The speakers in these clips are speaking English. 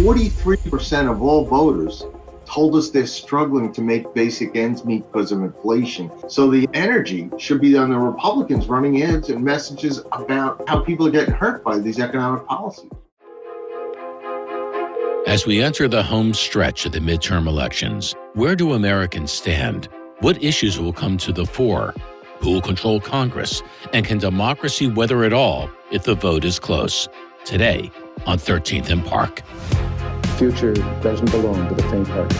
43% of all voters told us they're struggling to make basic ends meet because of inflation. So the energy should be on the Republicans running ads and messages about how people are getting hurt by these economic policies. As we enter the home stretch of the midterm elections, where do Americans stand? What issues will come to the fore? Who will control Congress? And can democracy weather it all if the vote is close? Today on 13th and Park. Future doesn't belong to the faint hearted.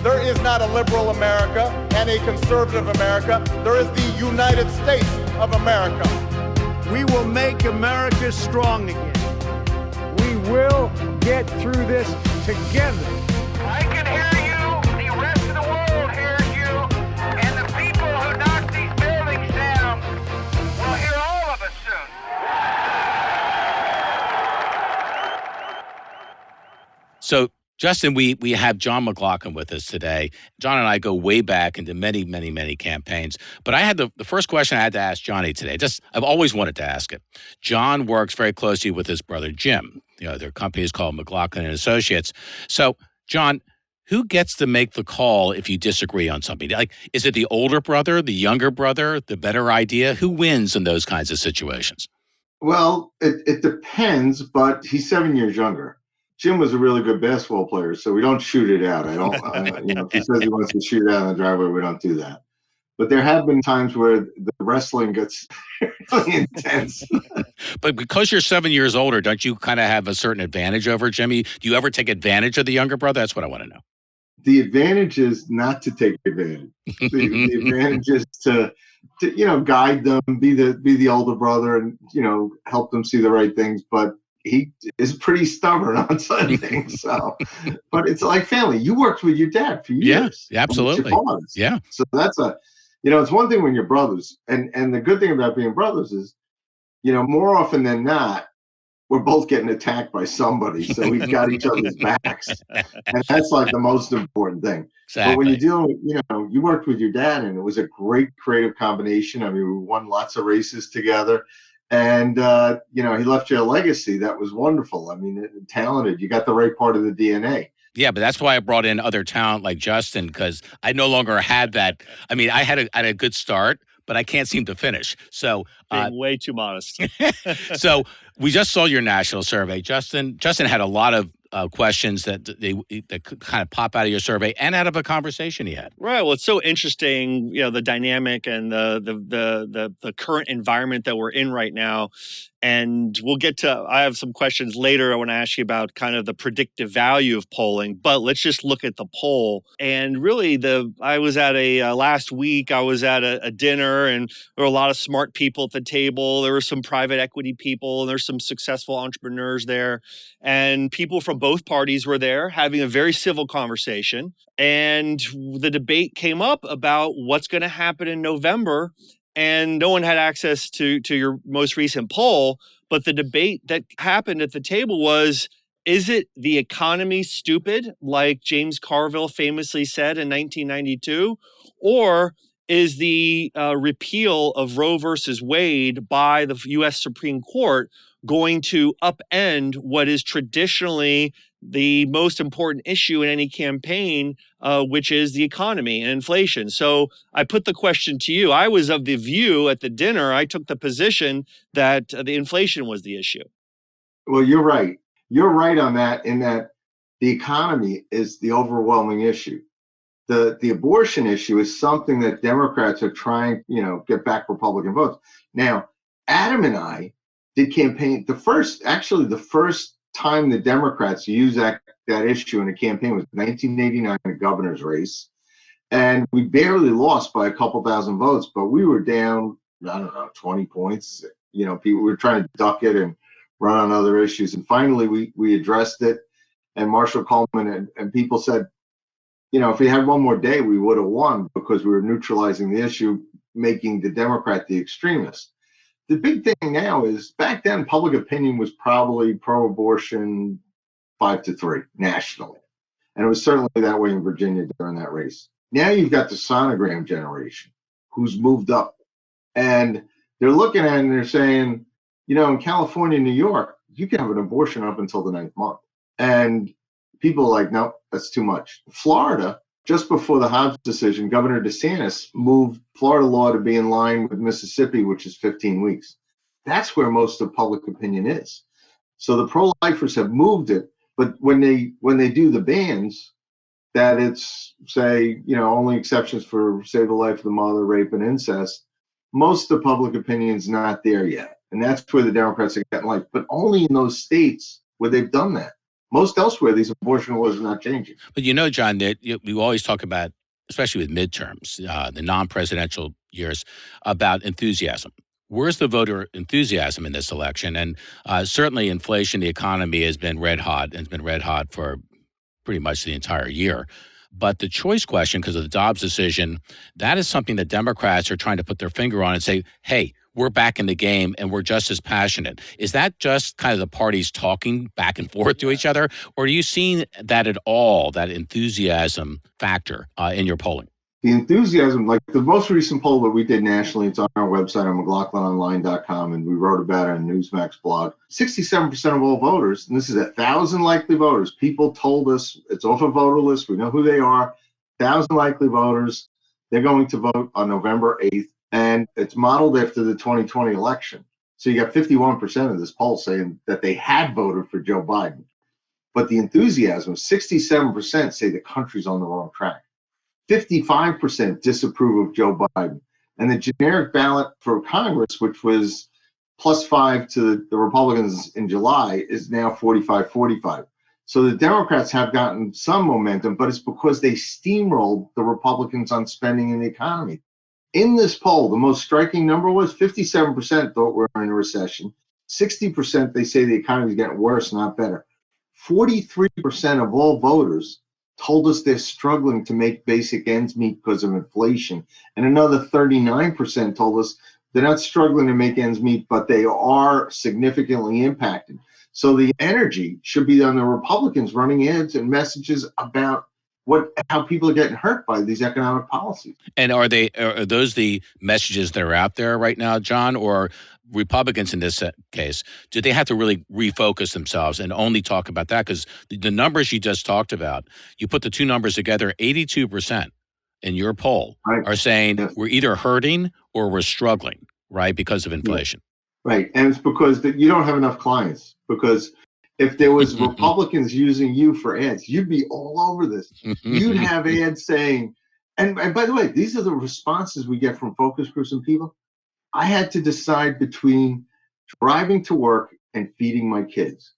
There is not a liberal America and a conservative America. There is the United States of America. We will make America strong again. We will get through this together. I can hear you. The rest of the world hears you. And the people who knock these buildings down will hear all of us soon. So, Justin, we have John McLaughlin with us today. John and I go way back into many, many, many campaigns. But I had the first question I had to ask Johnny today. I've always wanted to ask it. John works very closely with his brother Jim. You know, their company is called McLaughlin and Associates. So, John, who gets to make the call if you disagree on something? Like, is it the older brother, the younger brother, the better idea? Who wins in those kinds of situations? Well, it depends, but he's 7 years younger. Jim was a really good basketball player, so we don't shoot it out. I don't, if he says he wants to shoot out in the driveway, we don't do that. But there have been times where the wrestling gets really intense. But because you're 7 years older, don't you kind of have a certain advantage over Jimmy? Do you ever take advantage of the younger brother? That's what I want to know. The advantage is not to take advantage. The advantage is to guide them, be the older brother, and help them see the right things. But he is pretty stubborn on some things. So, but it's like family. You worked with your dad for years. Yeah, absolutely. Yeah. So that's it's one thing when you're brothers, and the good thing about being brothers is, more often than not, we're both getting attacked by somebody. So we've got each other's backs, and that's like the most important thing. Exactly. But when you're dealing with, you worked with your dad, and it was a great creative combination. I mean, we won lots of races together. And, he left you a legacy that was wonderful. I mean, talented. You got the right part of the DNA. Yeah, but that's why I brought in other talent like Justin, because I no longer had that. I mean, I had a good start, but I can't seem to finish. So being way too modest. So we just saw your national survey. Justin had a lot of questions that could kind of pop out of your survey and out of a conversation he had. Right. Well, it's so interesting, the dynamic and the current environment that we're in right now. And we'll get to, I have some questions later. I want to ask you about kind of the predictive value of polling, but let's just look at the poll. And really I was at last week, I was at a dinner, and there were a lot of smart people at the table. There were some private equity people, and there's some successful entrepreneurs there, and people from both parties were there having a very civil conversation. And the debate came up about what's going to happen in November. And no one had access to your most recent poll, but the debate that happened at the table was, is it the economy stupid, like James Carville famously said in 1992, or is the repeal of Roe versus Wade by the U.S. Supreme Court going to upend what is traditionally the most important issue in any campaign, which is the economy and inflation? So I put the question to you. I was of the view at the dinner, I took the position that the inflation was the issue. Well, you're right. You're right on that, in that the economy is the overwhelming issue. The abortion issue is something that Democrats are trying, get back Republican votes. Now, Adam and I did campaign. The first time the Democrats used that issue in a campaign was 1989, a governor's race. And we barely lost by a couple thousand votes, but we were down, 20 points. People were trying to duck it and run on other issues. And finally, we addressed it. And Marshall Coleman and people said, if we had one more day, we would have won, because we were neutralizing the issue, making the Democrat the extremist. The big thing now is, back then, public opinion was probably pro-abortion 5-3 nationally. And it was certainly that way in Virginia during that race. Now you've got the sonogram generation who's moved up. And they're looking at it and they're saying, in California and New York, you can have an abortion up until the 9th month. And people are like, no, that's too much. Florida, just before the Hobbs decision, Governor DeSantis moved Florida law to be in line with Mississippi, which is 15 weeks. That's where most of public opinion is. So the pro-lifers have moved it, but when they do the bans, that it's, say, only exceptions for save the life of the mother, rape, and incest, most of the public opinion is not there yet. And that's where the Democrats are getting light, but only in those states where they've done that. Most elsewhere, these abortion laws are not changing. But John, that we always talk about, especially with midterms, the non-presidential years, about enthusiasm. Where's the voter enthusiasm in this election? And certainly inflation, the economy has been red hot, and it's been red hot for pretty much the entire year. But the choice question, because of the Dobbs decision, that is something that Democrats are trying to put their finger on and say, hey, we're back in the game and we're just as passionate. Is that just kind of the parties talking back and forth to each other? Or are you seeing that at all, that enthusiasm factor in your polling? The enthusiasm, like the most recent poll that we did nationally, it's on our website on McLaughlinonline.com, and we wrote about it on Newsmax blog. 67% of all voters, and this is 1,000 likely voters, people told us it's off a voter list, we know who they are, 1,000 likely voters, they're going to vote on November 8th, and it's modeled after the 2020 election. So you got 51% of this poll saying that they had voted for Joe Biden. But the enthusiasm, 67% say the country's on the wrong track. 55% disapprove of Joe Biden. And the generic ballot for Congress, which was +5 to the Republicans in July, is now 45-45. So the Democrats have gotten some momentum, but it's because they steamrolled the Republicans on spending and the economy. In this poll, the most striking number was 57% thought we're in a recession. 60% they say the economy is getting worse, not better. 43% of all voters told us they're struggling to make basic ends meet because of inflation. And another 39% told us they're not struggling to make ends meet, but they are significantly impacted. So the energy should be on the Republicans running ads and messages about how people are getting hurt by these economic policies. And are those the messages that are out there right now, John, or Republicans in this case, do they have to really refocus themselves and only talk about that? Because the numbers you just talked about, you put the two numbers together, 82% in your poll are saying we're either hurting or we're struggling, right, because of inflation. Right. And it's because you don't have enough clients. Because if there was Republicans using you for ads, you'd be all over this. You'd have ads saying, and by the way, these are the responses we get from focus groups and people. I had to decide between driving to work and feeding my kids.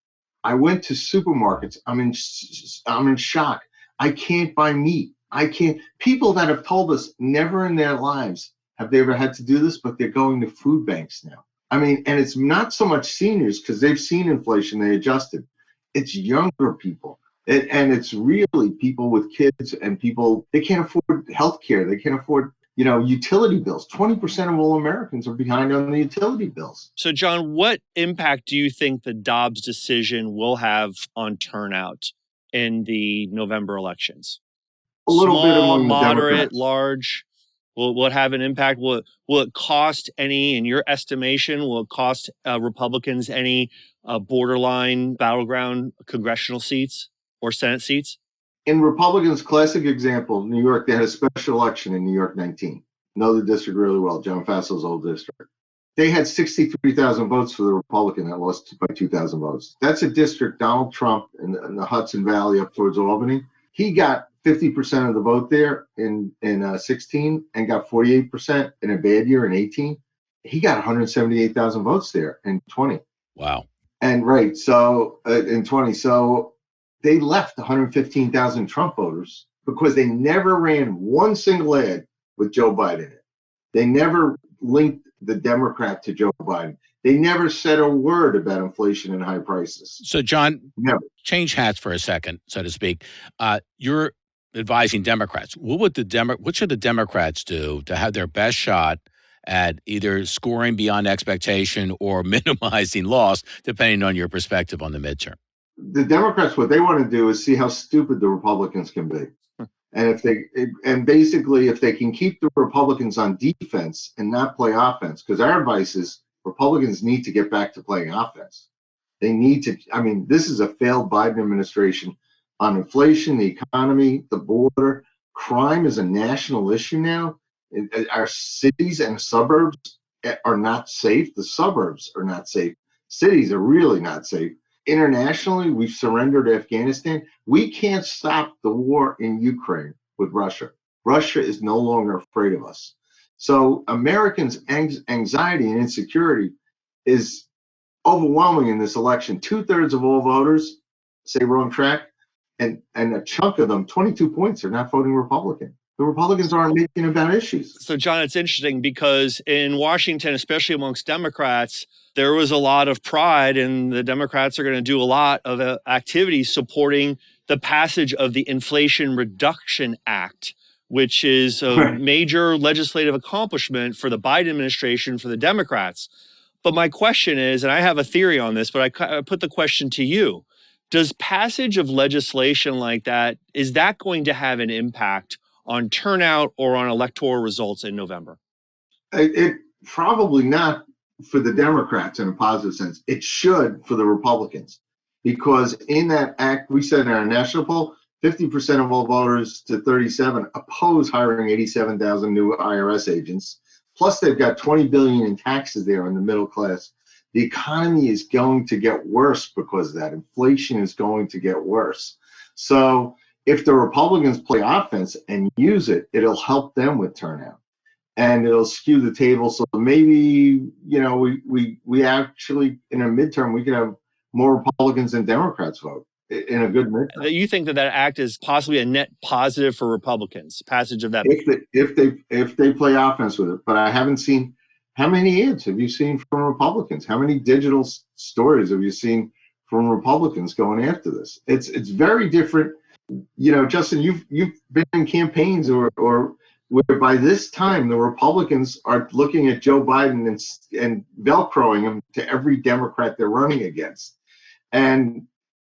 I went to supermarkets. I'm in shock. I can't buy meat. I can't. People that have told us never in their lives have they ever had to do this, but they're going to food banks now. I mean, and it's not so much seniors because they've seen inflation, they adjusted. It's younger people. And it's really people with kids and people, they can't afford health care. They can't afford utility bills. 20% of all Americans are behind on the utility bills. So, John, what impact do you think the Dobbs decision will have on turnout in the November elections? A little bit among the moderate, Democrats. large. Will it have an impact? Will it cost any, in your estimation, will it cost Republicans any borderline battleground congressional seats or Senate seats? In Republicans' classic example, New York, they had a special election in New York 19. Know the district really well, John Fassel's old district. They had 63,000 votes for the Republican that lost by 2,000 votes. That's a district Donald Trump in the Hudson Valley up towards Albany. He got 50% of the vote there in 16 and got 48% in a bad year in 18. He got 178,000 votes there in 20. Wow. And right, so in 20, so they left 115,000 Trump voters because they never ran one single ad with Joe Biden in it. They never linked the Democrat to Joe Biden. They never said a word about inflation and high prices. So, John, Never. Change hats for a second, so to speak. You're advising Democrats. What should the Democrats do to have their best shot at either scoring beyond expectation or minimizing loss, depending on your perspective on the midterm? The Democrats, what they want to do is see how stupid the Republicans can be. And if they can keep the Republicans on defense and not play offense, because our advice is Republicans need to get back to playing offense. They need to, I mean, this is a failed Biden administration on inflation, the economy, the border. Crime is a national issue now. Our cities and suburbs are not safe. The suburbs are not safe. Cities are really not safe. Internationally, we've surrendered Afghanistan. We can't stop the war in Ukraine with Russia. Russia is no longer afraid of us. So Americans' anxiety and insecurity is overwhelming in this election. 2/3 of all voters say we're on track, and a chunk of them, 22 points, are not voting Republican. The Republicans aren't making about issues. So, John, it's interesting because in Washington, especially amongst Democrats, there was a lot of pride, and the Democrats are going to do a lot of activities supporting the passage of the Inflation Reduction Act, which is a major legislative accomplishment for the Biden administration, for the Democrats. But my question is, and I have a theory on this, but I put the question to you. Does passage of legislation like that, is that going to have an impact on turnout or on electoral results in November? It probably not for the Democrats in a positive sense. It should for the Republicans, because in that act, we said in our national poll, 50% of all voters to 37 oppose hiring 87,000 new IRS agents. Plus, they've got $20 billion in taxes there in the middle class. The economy is going to get worse because of that. Inflation is going to get worse. So if the Republicans play offense and use it, it'll help them with turnout, and it'll skew the table. So maybe, we actually, in a midterm, we could have more Republicans than Democrats vote in a good midterm. You think that act is possibly a net positive for Republicans, passage of that? If they play offense with it. But I haven't seen, how many ads have you seen from Republicans? How many digital stories have you seen from Republicans going after this? It's very different. Justin, you've been in campaigns or where by this time the Republicans are looking at Joe Biden and velcroing him to every Democrat they're running against. And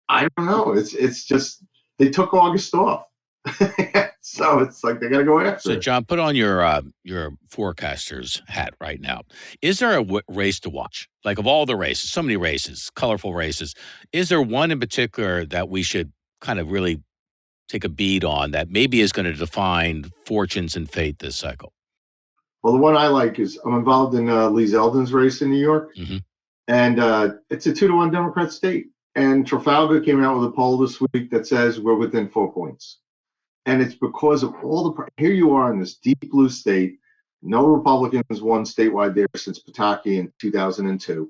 I don't know. It's just they took August off, so it's like they got to go after. So, John, put on your forecaster's hat right now. Is there a race to watch? Like, of all the races, so many races, colorful races, is there one in particular that we should kind of really take a bead on that maybe is going to define fortunes and fate this cycle? Well, the one I like is I'm involved in Lee Zeldin's race in New York, and it's a 2-1 Democrat state. And Trafalgar came out with a poll this week that says we're within 4 points. And it's because of here you are in this deep blue state. No Republicans won statewide there since Pataki in 2002.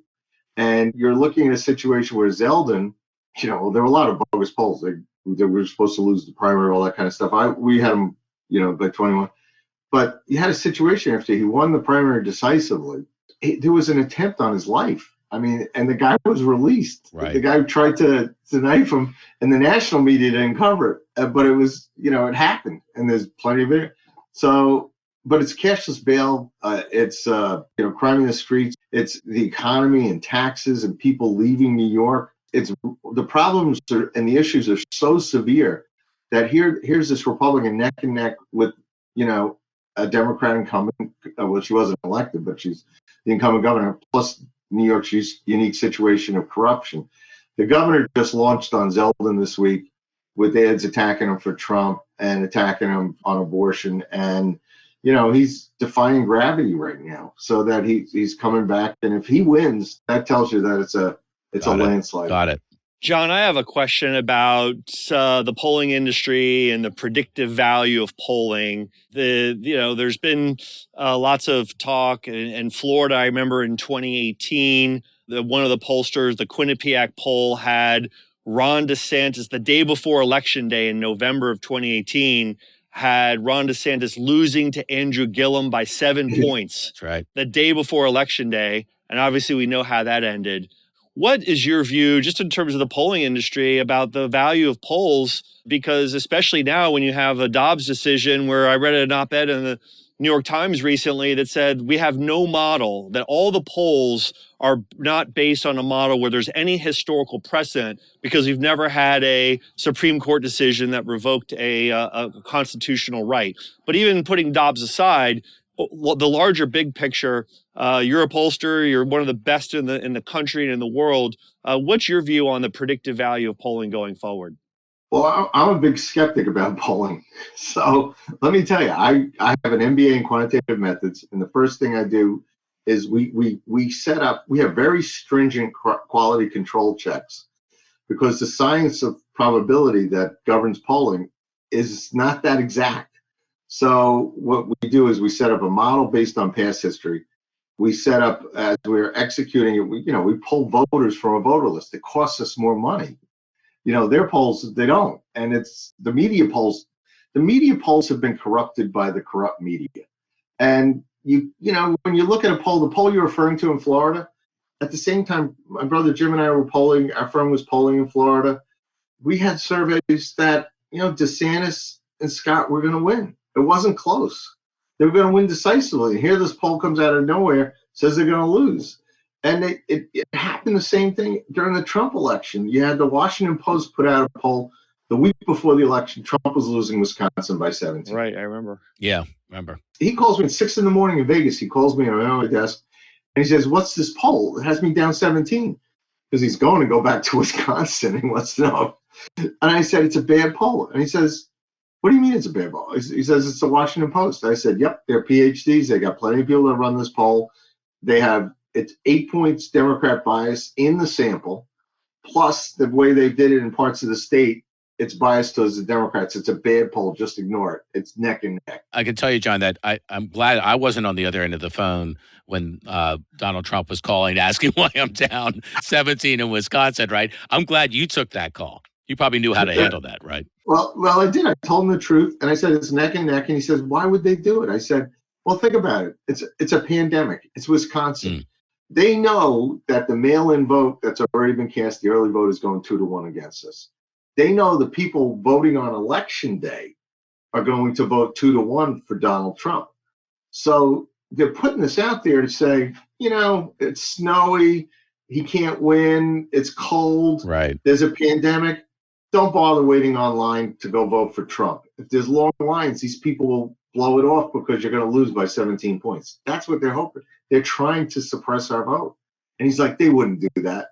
And you're looking at a situation where Zeldin, there were a lot of bogus polls. They were supposed to lose the primary, all that kind of stuff. We had him, by 21. But you had a situation after he won the primary decisively. There was an attempt on his life. I mean, and the guy was released. Right. The guy who tried to knife him, and the national media didn't cover it. But it was, it happened, and there's plenty of it. So, but it's cashless bail. It's crime in the streets. It's the economy and taxes and people leaving New York. It's the problems and the issues are so severe that here's this Republican neck and neck with, a Democrat incumbent. Well, she wasn't elected, but she's the incumbent governor, plus New York's unique situation of corruption. The governor just launched on Zeldin this week with ads attacking him for Trump and attacking him on abortion. And, he's defying gravity right now, so that he's coming back. And if he wins, that tells you that it's a landslide. Got it. John, I have a question about the polling industry and the predictive value of polling. There's been lots of talk in Florida. I remember in 2018, one of the pollsters, the Quinnipiac poll, had Ron DeSantis the day before Election Day in November of 2018, had Ron DeSantis losing to Andrew Gillum by 7 points. That's right. The day before Election Day. And obviously we know how that ended. What is your view, just in terms of the polling industry, about the value of polls? Because especially now when you have a Dobbs decision, where I read an op-ed in the New York Times recently that said we have no model, that all the polls are not based on a model where there's any historical precedent, because we've never had a Supreme Court decision that revoked a constitutional right. But even putting Dobbs aside, the larger big picture, you're a pollster. You're one of the best in the country and in the world. What's your view on the predictive value of polling going forward? Well, I'm a big skeptic about polling. So let me tell you, I have an MBA in quantitative methods, and the first thing I do is we have very stringent quality control checks, because the science of probability that governs polling is not that exact. So what we do is we set up a model based on past history. We set up, as we're executing it, we pull voters from a voter list. It costs us more money. Their polls, they don't. And it's the media polls. The media polls have been corrupted by the corrupt media. And when you look at the poll you're referring to in Florida, at the same time, my brother Jim and I were polling, our firm was polling in Florida. We had surveys that, DeSantis and Scott were going to win. It wasn't close. They were going to win decisively. And here this poll comes out of nowhere, says they're going to lose. And it happened the same thing during the Trump election. You had the Washington Post put out a poll the week before the election. Trump was losing Wisconsin by 17. Right, I remember. Yeah, remember. He calls me at 6 a.m. in Vegas. He calls me on my desk, and he says, "What's this poll? It has me down 17." Because he's going to go back to Wisconsin. He wants to know. And I said, "It's a bad poll." And he says, "What do you mean it's a bad poll?" He says, "It's the Washington Post." I said, "Yep, they're PhDs. They got plenty of people that run this poll. It's 8 points Democrat bias in the sample, plus the way they did it in parts of the state, it's biased towards the Democrats. It's a bad poll. Just ignore it. It's neck and neck." I can tell you, John, that I'm glad I wasn't on the other end of the phone when Donald Trump was calling, asking why I'm down 17 in Wisconsin, right? I'm glad you took that call. You probably knew how to handle that, right? Well, I did. I told him the truth, and I said it's neck and neck. And he says, "Why would they do it?" I said, "Well, think about it. It's a pandemic. It's Wisconsin. They know that the mail-in vote that's already been cast, the early vote, is going 2-1 against us. They know the people voting on election day are going to vote 2-1 for Donald Trump. So they're putting this out there to say, it's snowy, he can't win, it's cold, right? There's a pandemic. Don't bother waiting online to go vote for Trump. If there's long lines, these people will blow it off because you're going to lose by 17 points. That's what they're hoping. They're trying to suppress our vote." And he's like, "They wouldn't do that."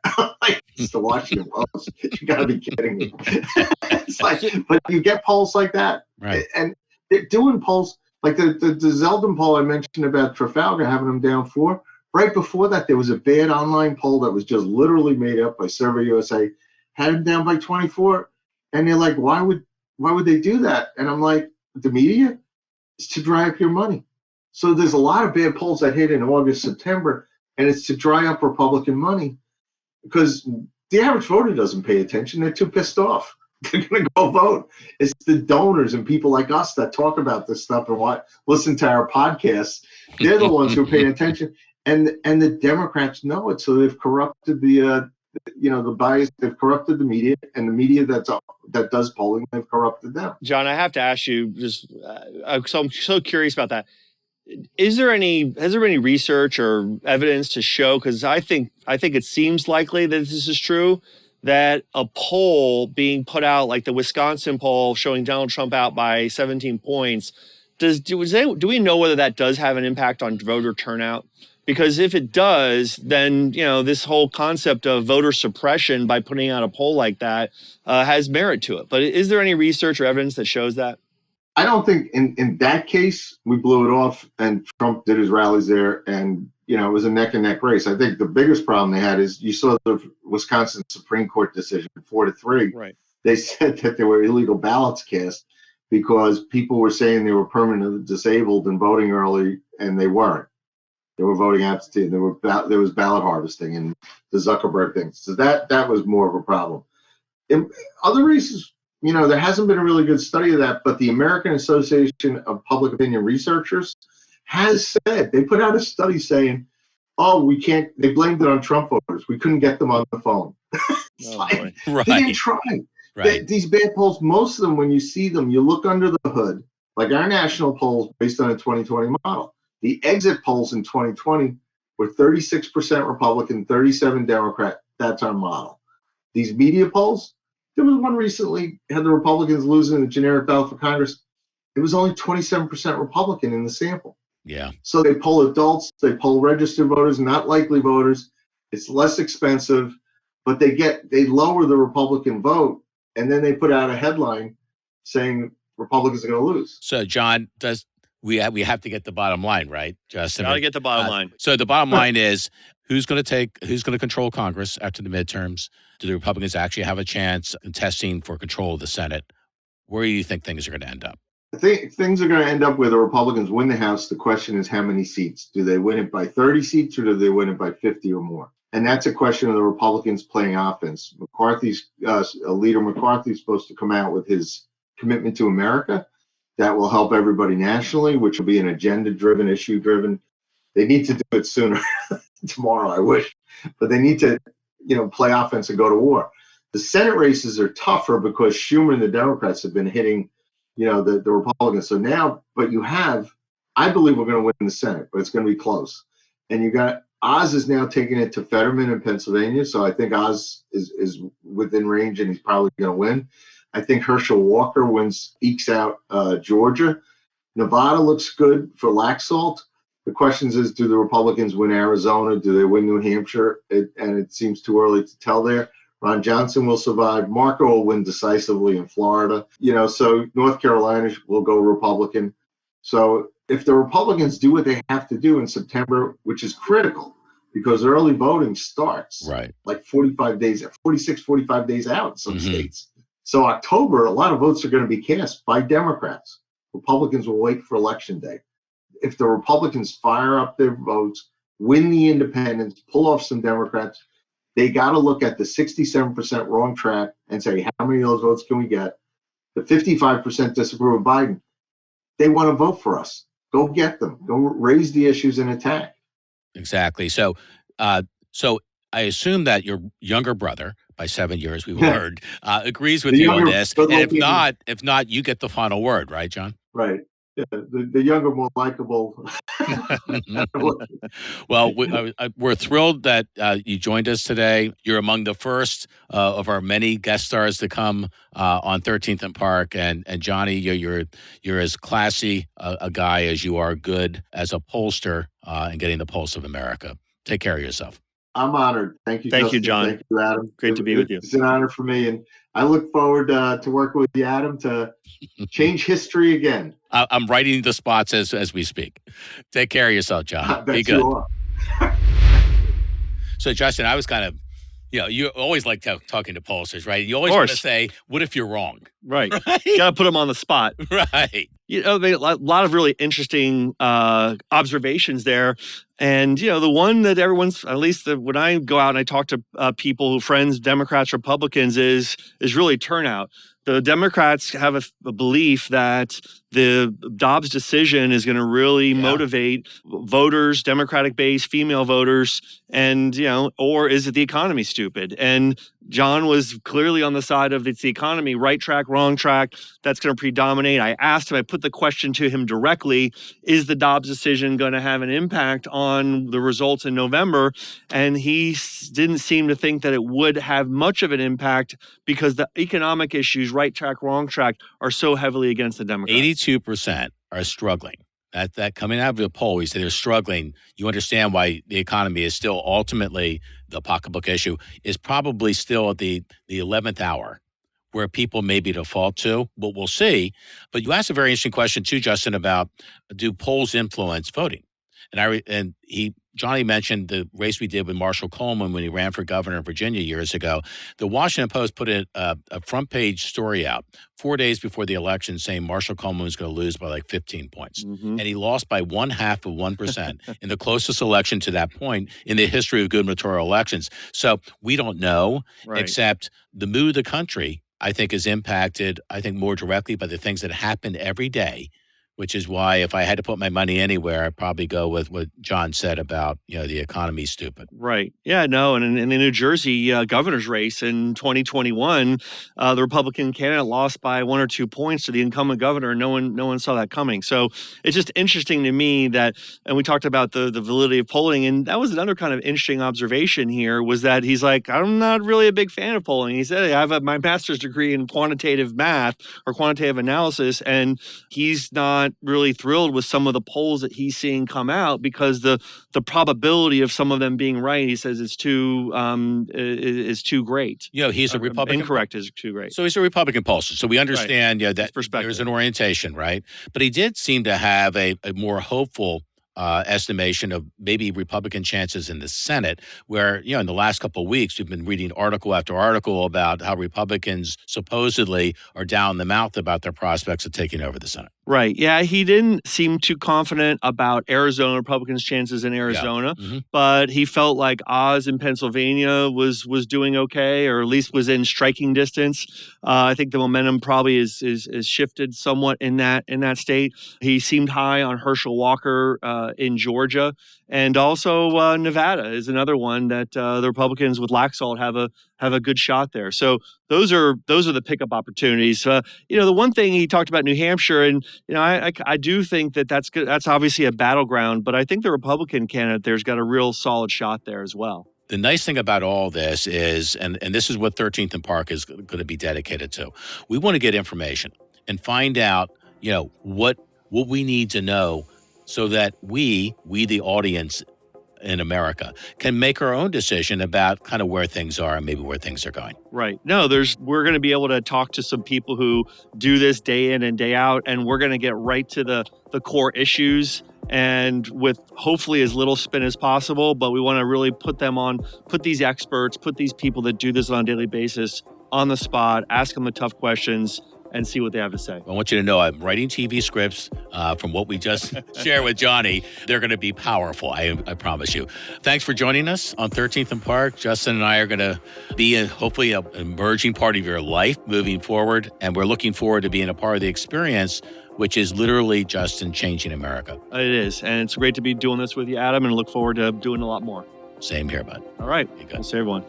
It's the Washington Post. You got to be kidding me. It's like, but you get polls like that. Right. And they're doing polls like the Zeldin poll I mentioned about Trafalgar having them down 4. Right before that, there was a bad online poll that was just literally made up by Survey USA, had him down by 24. And they're like, why would they do that? And I'm like, the media is to dry up your money. So there's a lot of bad polls that hit in August, September, and it's to dry up Republican money, because the average voter doesn't pay attention. They're too pissed off. They're going to go vote. It's the donors and people like us that talk about this stuff and listen to our podcasts. They're the ones who are paying attention. And the Democrats know it. So they've corrupted the bias. They've corrupted the media, and the media that does polling, they've corrupted them. John, I have to ask you, I'm so curious about that. Has there been any research or evidence to show, because I think it seems likely that this is true, that a poll being put out like the Wisconsin poll showing Donald Trump out by 17 points, do we know whether that does have an impact on voter turnout? Because if it does, then this whole concept of voter suppression by putting out a poll like that has merit to it. But is there any research or evidence that shows that? I don't think in that case we blew it off, and Trump did his rallies there, and it was a neck and neck race. I think the biggest problem they had is you saw the Wisconsin Supreme Court decision 4-3. Right. They said that there were illegal ballots cast because people were saying they were permanently disabled and voting early, and they weren't. They were voting absentee. There was ballot harvesting and the Zuckerberg thing. So that was more of a problem. In other races, there hasn't been a really good study of that, but the American Association of Public Opinion Researchers has said, they put out a study saying, they blamed it on Trump voters. We couldn't get them on the phone. Right. They didn't try. Right. These bad polls, most of them, when you see them, you look under the hood, like our national polls based on a 2020 model. The exit polls in 2020 were 36% Republican, 37 Democrat. That's our model. These media polls, there was one recently, had the Republicans losing the generic ballot for Congress. It was only 27% Republican in the sample. Yeah. So they poll adults, they poll registered voters, not likely voters. It's less expensive, but they lower the Republican vote, and then they put out a headline saying Republicans are going to lose. So, John, we have to get the bottom line, right, Justin? Got to get the bottom line. So the bottom line is who's going to control Congress after the midterms? Do the Republicans actually have a chance contesting for control of the Senate? Where do you think things are going to end up? I think things are going to end up where the Republicans win the House. The question is how many seats? Do they win it by 30 seats or do they win it by 50 or more? And that's a question of the Republicans playing offense. Leader McCarthy is supposed to come out with his commitment to America. That will help everybody nationally, which will be an agenda-driven, issue-driven. They need to do it sooner. Tomorrow, I wish. But they need to, play offense and go to war. The Senate races are tougher because Schumer and the Democrats have been hitting, the Republicans. So now, I believe we're going to win the Senate, but it's going to be close. And you got Oz is now taking it to Fetterman in Pennsylvania. So I think Oz is within range and he's probably going to win. I think Herschel Walker ekes out Georgia. Nevada looks good for Laxalt. The question is, do the Republicans win Arizona? Do they win New Hampshire? And it seems too early to tell there. Ron Johnson will survive. Marco will win decisively in Florida. So North Carolina will go Republican. So if the Republicans do what they have to do in September, which is critical because early voting starts like 45 days out in some states. So October, a lot of votes are going to be cast by Democrats. Republicans will wait for Election Day. If the Republicans fire up their votes, win the independents, pull off some Democrats, they got to look at the 67% wrong track and say, how many of those votes can we get? The 55% disapprove of Biden. They want to vote for us. Go get them. Go raise the issues and attack. Exactly. So I assume that your younger brother, by 7 years, we've learned, agrees with you on this. And if not, you get the final word, right, John? Right. Yeah, the younger, more likable. Well, we're thrilled that you joined us today. You're among the first of our many guest stars to come on 13th and Park. And Johnny, you're as classy a guy as you are good as a pollster and getting the pulse of America. Take care of yourself. I'm honored. Thank you. Thank you, John. Thank you, Adam. Great to be with you. It's an honor for me. And I look forward to working with you, Adam, to change history again. I'm writing the spots as we speak. Take care of yourself, John. Be good. So, Justin, I was kind of, you always like talking to pollsters, right? You always want to say, what if you're wrong? Right. You got to put them on the spot. Right. A lot of really interesting observations there. And, the one that everyone's, at least when I go out and I talk to people, friends, Democrats, Republicans, is really turnout. The Democrats have a belief that the Dobbs decision is going to really motivate voters, Democratic base, female voters, and, or is it the economy stupid? And John was clearly on the side of it's the economy, right track, wrong track, that's going to predominate. I asked him, I put the question to him directly, is the Dobbs decision going to have an impact on the results in November? And he didn't seem to think that it would have much of an impact because the economic issues, right track, wrong track, are so heavily against the Democrats. 82% are struggling. That coming out of the poll, we say they're struggling. You understand why the economy is still ultimately the pocketbook issue, is probably still at the 11th hour where people maybe default to, but we'll see. But you asked a very interesting question too, Justin, about do polls influence voting? And Johnny mentioned the race we did with Marshall Coleman when he ran for governor in Virginia years ago. The Washington Post put a front page story out 4 days before the election saying Marshall Coleman was going to lose by like 15 points. And he lost by 0.5% in the closest election to that point in the history of gubernatorial elections. So we don't know, except the mood of the country, I think, is impacted, more directly by the things that happen every day, which is why if I had to put my money anywhere, I'd probably go with what John said about, the economy's stupid. Right. Yeah, no. And in the New Jersey governor's race in 2021, the Republican candidate lost by 1 or 2 points to the incumbent governor. No one saw that coming. So it's just interesting to me that, and we talked about the validity of polling, and that was another kind of interesting observation here, was that he's like, I'm not really a big fan of polling. He said, I have my master's degree in quantitative math or quantitative analysis, and he's not not really thrilled with some of the polls that he's seeing come out because the probability of some of them being right, he says, is too great. He's a Republican. Incorrect is too great. So he's a Republican pollster. So we understand that there's an orientation, right? But he did seem to have a more hopeful estimation of maybe Republican chances in the Senate, where, in the last couple of weeks, we've been reading article after article about how Republicans supposedly are down the mouth about their prospects of taking over the Senate. Right. Yeah, he didn't seem too confident about Arizona, Republicans' chances in Arizona, but he felt like Oz in Pennsylvania was doing okay, or at least was in striking distance. I think the momentum probably is shifted somewhat in that state. He seemed high on Herschel Walker in Georgia, and also Nevada is another one that the Republicans with Laxalt have a good shot there. So those are the pickup opportunities. The one thing he talked about New Hampshire, and I do think that's good. That's obviously a battleground, but I think the Republican candidate there's got a real solid shot there as well. The nice thing about all this is, and this is what 13th and Park is going to be dedicated to, we want to get information and find out, what we need to know so that we the audience in America can make our own decision about kind of where things are and maybe where things are going. Right. No, we're going to be able to talk to some people who do this day in and day out, and we're going to get right to the core issues, and with hopefully as little spin as possible, but we want to really put these experts, put these people that do this on a daily basis on the spot, ask them the tough questions, and see what they have to say. I want you to know I'm writing TV scripts from what we just shared with Johnny. They're going to be powerful, I promise you. Thanks for joining us on 13th and Park. Justin and I are going to be hopefully an emerging part of your life moving forward, and we're looking forward to being a part of the experience, which is literally, Justin, changing America. It is, and it's great to be doing this with you, Adam, and look forward to doing a lot more. Same here, bud. All right. We'll see everyone.